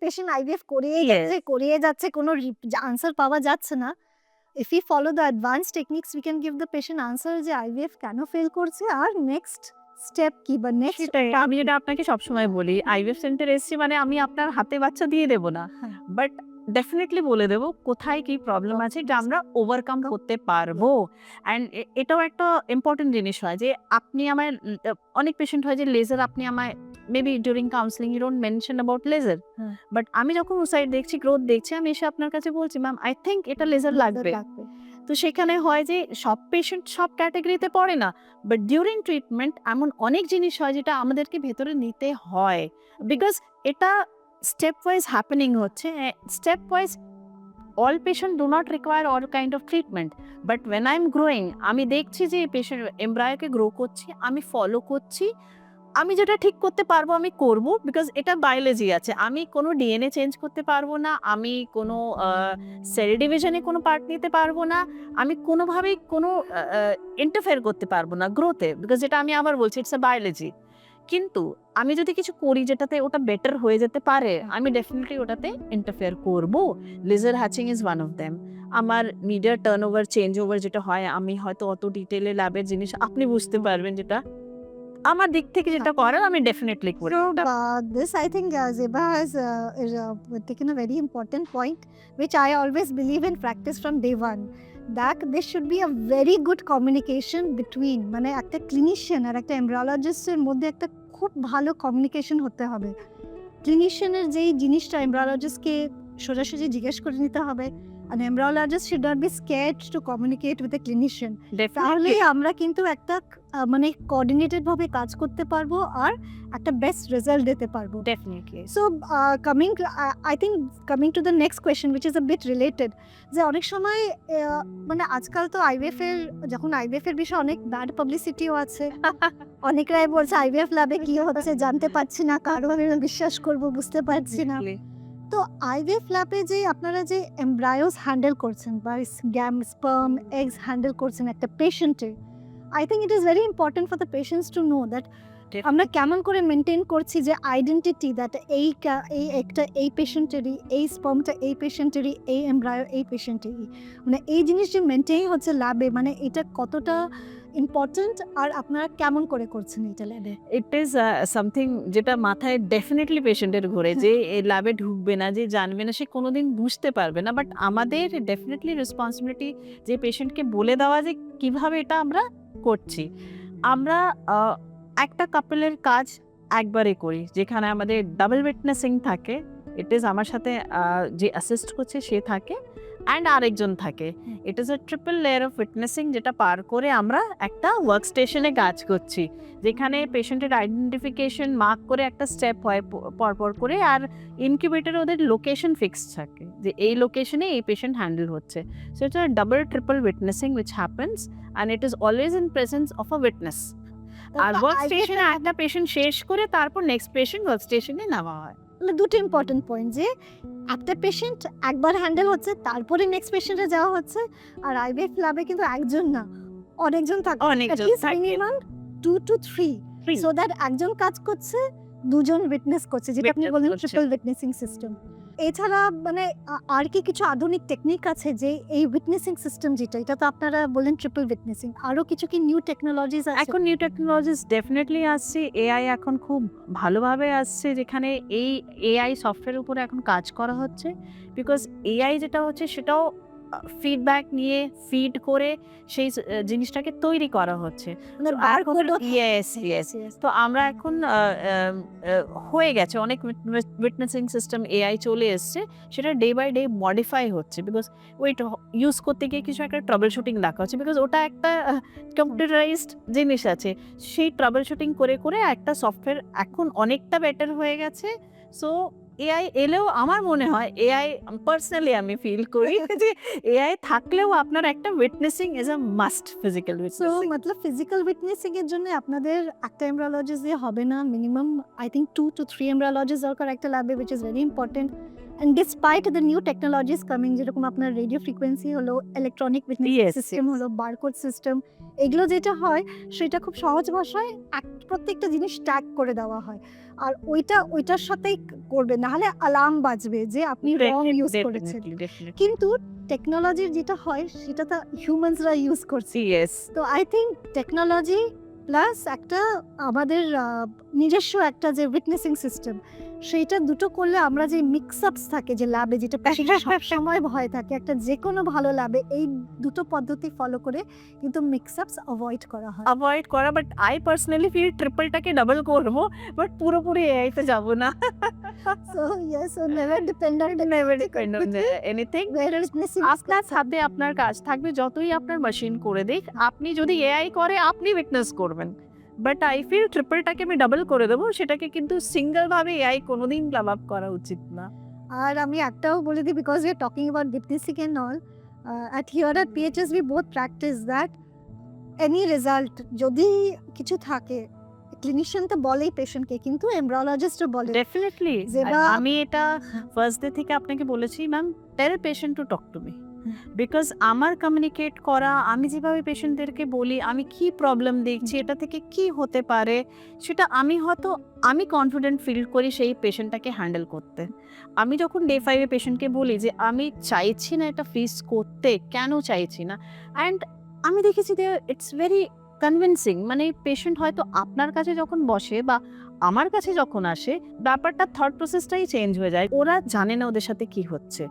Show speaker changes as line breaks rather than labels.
Patient IVF করিয়ে যাচ্ছে কোনো আনসার পাওয়া যাচ্ছে না, if we follow the advanced techniques we can give the patient answer যে আইভিএফ কেন ফেল করছে আর নেক্সট স্টেপ কি বা নেক্সট।
সেটাই আমি যেটা আপনাকে সবসময় বলি, আইভিএফ সেন্টারে এসেছি মানে আমি আপনার হাতে বাচ্চা দিয়ে দেবো না, বাট ডেফিনেটলি বলে দেবো কোথায় কি প্রবলেম আছে, এটা আমরা ওভারকাম করতে পারবো। অ্যান্ড এটাও একটা ইম্পর্টেন্ট জিনিস হয় যে আপনি আমায় অনেক পেশেন্ট হয় যে লেজার আপনি আমায় maybe during counselling you don't mention about laser, but আমি যখন ওসাইড দেখছি গ্রোথ দেখছি আমি এসে আপনার কাছে বলছি ম্যাম আই থিঙ্ক এটা লেজার লাগবে। তো সেখানে হয় যে সব পেশেন্ট সব ক্যাটাগরিতে পড়ে না, বাট ডিউরিং ট্রিটমেন্ট এমন অনেক জিনিস হয় যেটা আমাদেরকে ভেতরে নিতে হয়, বিকজ এটা স্টেপ ওয়াইজ হ্যাপেনিং হচ্ছে। Step wise all patient do not require all kind of treatment, but when I am growing আমি দেখছি যে পেশেন্ট এমব্রায়োকে গ্রো করছি, আমি ফলো করছি, আমি যেটা ঠিক করতে পারবো আমি করব, বিকজ এটা বায়োলজি আছে। আমি কোনো ডিএনএ চেঞ্জ করতে পারবো না, আমি কোনো সেল ডিভিশনে কোনো পার্ট নিতে পারবো না, আমি কোনোভাবেই কোনো ইন্টারফেয়ার করতে পারবো না গ্রোথে, বিকজ যেটা আমি আবার বলছি ইটস এ বায়োলজি। কিন্তু আমি যদি কিছু করি যেটাতে ওটা বেটার হয়ে যেতে পারে, আমি ডেফিনেটলি ওটাতে ইন্টারফেয়ার করব। Laser hatching is one of them. আমার media turn over change over যেটা হয়, আমি হয়তো অত ডিটেলে ল্যাবের জিনিস আপনি বুঝতে পারবেন, যেটা আমার দিক থেকে যেটা করার আমি ডেফিনেটলি করি।
So this I think Zeba has taken a very important point which I always believe in practice from day one, that there should be a very good communication between মানে একটা ক্লিনিশিয়ান আর একটা এমব্রায়োলজিস্টের মধ্যে একটা খুব ভালো communication হতে হবে। ক্লিনিশিয়ানের যেই জিনিসটা এমব্রায়োলজিস্টকে সোজাসুজি জিজ্ঞেস করে নিতে হবে, an embryologist should not be scared to communicate with a clinician. তাহলে আমরা কিন্তু একটা মানে কোঅর্ডিনেটেড ভাবে কাজ করতে পারবো আর একটা বেস্ট রেজাল্ট দিতে পারবো।
Definitely.
So I think coming to the next question which is a bit related, যে অনেক সময় মানে আজকাল তো আইভিএফ এর যখন আইভিএফ এর বিষয়ে অনেক ব্যাড পাবলিসিটিও আছে, অনেকরাই বলছে আইভিএফ ল্যাবে কি হচ্ছে জানতে পারছি না, কারো বিশ্বাস করব বুঝতে পারছি না। তো আইভিএফ ল্যাবে যে আপনারা যে এমব্রায়োস হ্যান্ডেল করছেন বা স্পার্ম এগস হ্যান্ডেল করছেন একটা পেশেন্টের, I think it is very important for the patients to know that আমরা কেমন করে মেনটেন করছি যে আইডেন্টিটি, দ্যাট এই একটা এই পেশেন্টেরই, এই স্পার্মটা এই পেশেন্টেরই, এই এমব্রায়ো এই পেশেন্টেরই, মানে এই জিনিস যে মেনটেন হচ্ছে ল্যাবে, মানে এটা কতটা ইম্পর্টেন্ট আর আপনারা কেমন করে করছেন এটা ল্যাবে?
ইট ইজ সামথিং যেটা মাথায় ডেফিনেটলি পেশেন্টের ঘোরে, যে এই ল্যাবে ঢুকবে না, যে জানবে না, সে কোনোদিন বুঝতে পারবে না। বাট আমাদের ডেফিনেটলি রেসপন্সিবিলিটি যে পেশেন্টকে বলে দেওয়া যে কিভাবে এটা আমরা করছি। আমরা একটা কাপলের কাজ একবারে করি, যেখানে আমাদের ডাবল উইটনেসিং থাকে। ইট ইজ আমার সাথে যে অ্যাসিস্ট করছে সে থাকে অ্যান্ড আরেকজন থাকে। It is a triple layer of witnessing, যেটা পার করে আমরা একটা ওয়ার্ক স্টেশনে কাজ করছি, যেখানে পেশেন্টের আইডেন্টিফিকেশন মার্ক করে একটা স্টেপ হয় পরপর করে, আর ইনকিউবেটরে ওদের লোকেশন ফিক্স থাকে যে এই লোকেশনে এই পেশেন্ট হ্যান্ডেল হচ্ছে। So it's a double triple witnessing which happens and it is always in presence of a witness. আর ওয়ার্ক স্টেশনে একটা পেশেন্ট শেষ করে তারপর নেক্সট পেশেন্ট ওয়ার্ক স্টেশনে নেওয়া হয়।
দুটো ইম্পর্টেন্ট পয়েন্ট, যে একটা পেশেন্ট একবার হ্যান্ডেল হচ্ছে তারপরে নেক্সট পেশেন্টে যাওয়া হচ্ছে, আর আইভিএফ ল্যাবে কিন্তু একজন না অনেকজন থাকে, মিনিমাম 2 to 3, সো দ্যাট একজন কাজ করছে দুজন উইটনেস করছে, যেটা আপনি বললেন ট্রিপল উইটনেসিং সিস্টেম। এছাড়া মানে আর কি কিছু আধুনিক টেকনিক আছে যে এই উইটনেসিং সিস্টেম যেটা, এটা তো আপনারা বলেন ট্রিপল উইটনেসিং, আরো কিছু কি নিউ টেকনোলজিস আছে?
এখন নিউ টেকনোলজিস ডেফিনেটলি আসছে, এআই এখন খুব ভালোভাবে আসছে, যেখানে এই এআই সফটওয়্যারের উপরে এখন কাজ করা হচ্ছে। বিকজ এআই যেটা হচ্ছে সেটাও ফিডব্যাক নিয়ে ফিড করে সেই জিনিসটাকে তৈরি করা হচ্ছে। তো আমরা এখন হয়ে গেছে অনেক উইটনেসিং সিস্টেম এআই চলে এসছে, সেটা ডে বাই ডে মডিফাই হচ্ছে। বিকজ ওইটা ইউজ করতে গিয়ে কিছু একটা ট্রাবল শুটিং দেখা হচ্ছে, বিকজ ওটা একটা কম্পিউটারাইজড জিনিস আছে, সেই ট্রাবল শুটিং করে করে একটা সফটওয়্যার এখন অনেকটা বেটার হয়ে গেছে। সো এআই এলেও আমার মনে হয়, এআই পার্সোনালি আমি ফিল করি যে এআই থাকলেও আপনার একটা witnessing is a must, physical witnessing.
So Matlab physical witnessing এর জন্য আপনাদের একটা এমব্রায়োলজিস্ট দিয়ে হবে না, minimum I think 2 to 3 embryologist দরকার একটা ল্যাবে, which is very important. and despite the new technologies coming যেরকম আপনার রেডিও ফ্রিকোয়েন্সি হলো, ইলেকট্রনিক উইটনেস
Yes,
সিস্টেম হলো, বারকোড সিস্টেম, এগুলো যেটা হয় সেটা খুব সহজ ভাষায় প্রত্যেকটা জিনিস ট্যাগ করে দেওয়া হয়। আর ওইটার সাথেই করবে, নাহলে অ্যালার্ম বাজবে যে আপনি রং ইউজ করেছেন।
definitely.
কিন্তু টেকনোলজির যেটা হয় সেটা তো হিউম্যানসরা ইউজ করছে।
Yes.
তো আই থিঙ্ক টেকনোলজি প্লাস একটা আমাদের নিজস্ব একটা যে উইটনেসিং সিস্টেম, সেইটা দুটো করলে আমরা যে মিক্স আপস থাকে যে ল্যাবে, যেটা পেশেন্টের সবসময় ভয় থাকে একটা যে কোনো ভালো ল্যাবে, এই দুটো পদ্ধতি ফলো করে কিন্তু মিক্স আপস অ্যাভয়েড করা হয়।
অ্যাভয়েড করা, বাট আই পার্সোনালি ফিল ট্রিপলটাকে ডাবল করবো, বাট পুরোপুরি এআই তে যাবো না।
So yes, so never dependent,
Never depend on anything.
where is missing
আপনার হাতে আপনার কাজ থাকবে, যতই আপনার মেশিন করে দিক, আপনি যদি এআই করে আপনি উইটনেস করবেন। বাট আই ফিল ট্রিপলটাকে আমি ডাবল করে দেবো, সেটাকে কিন্তু সিঙ্গেল ভাবে এআই কোনোদিন ক্লাব আপ করা উচিত না।
আর আমি একটাও বলে দিই, because we are talking about witnessing and all, at here at PHS we both practice that any result যদি কিছু থাকে, ক্লিনিশিয়ান তো বলেই পেশেন্টকে, কিন্তু এমব্রিওলজিস্টও বলে
ডেফিনেটলি
যেটা-
আমি এটা ফার্স্ট ডে থেকে আপনাকে বলেছি, ma'am tell patient to talk to me, because আমার কমিউনিকেট করা, আমি যেভাবে পেশেন্টদেরকে বলি আমি কি প্রবলেম দেখছি, এটা থেকে কি হতে পারে, সেটা আমি কনফিডেন্ট ফিল করি সেই পেশেন্টটাকে হ্যান্ডেল করতে। আমি যখন ডে 5-এ পেশেন্টকে বলি যে আমি চাইছি না এটা ফেস করতে, কেন চাইছি না, অ্যান্ড আমি দেখেছি যে ইটস ভেরি কনভিন্সিং, মানে পেশেন্ট হয়তো আপনার কাছে যখন বসে বা আমার কাছে যখন আসে, ব্যাপারটা থট প্রসেসটাই চেঞ্জ হয়ে যায়, ওরা জানে না ওদের সাথে কি হচ্ছে।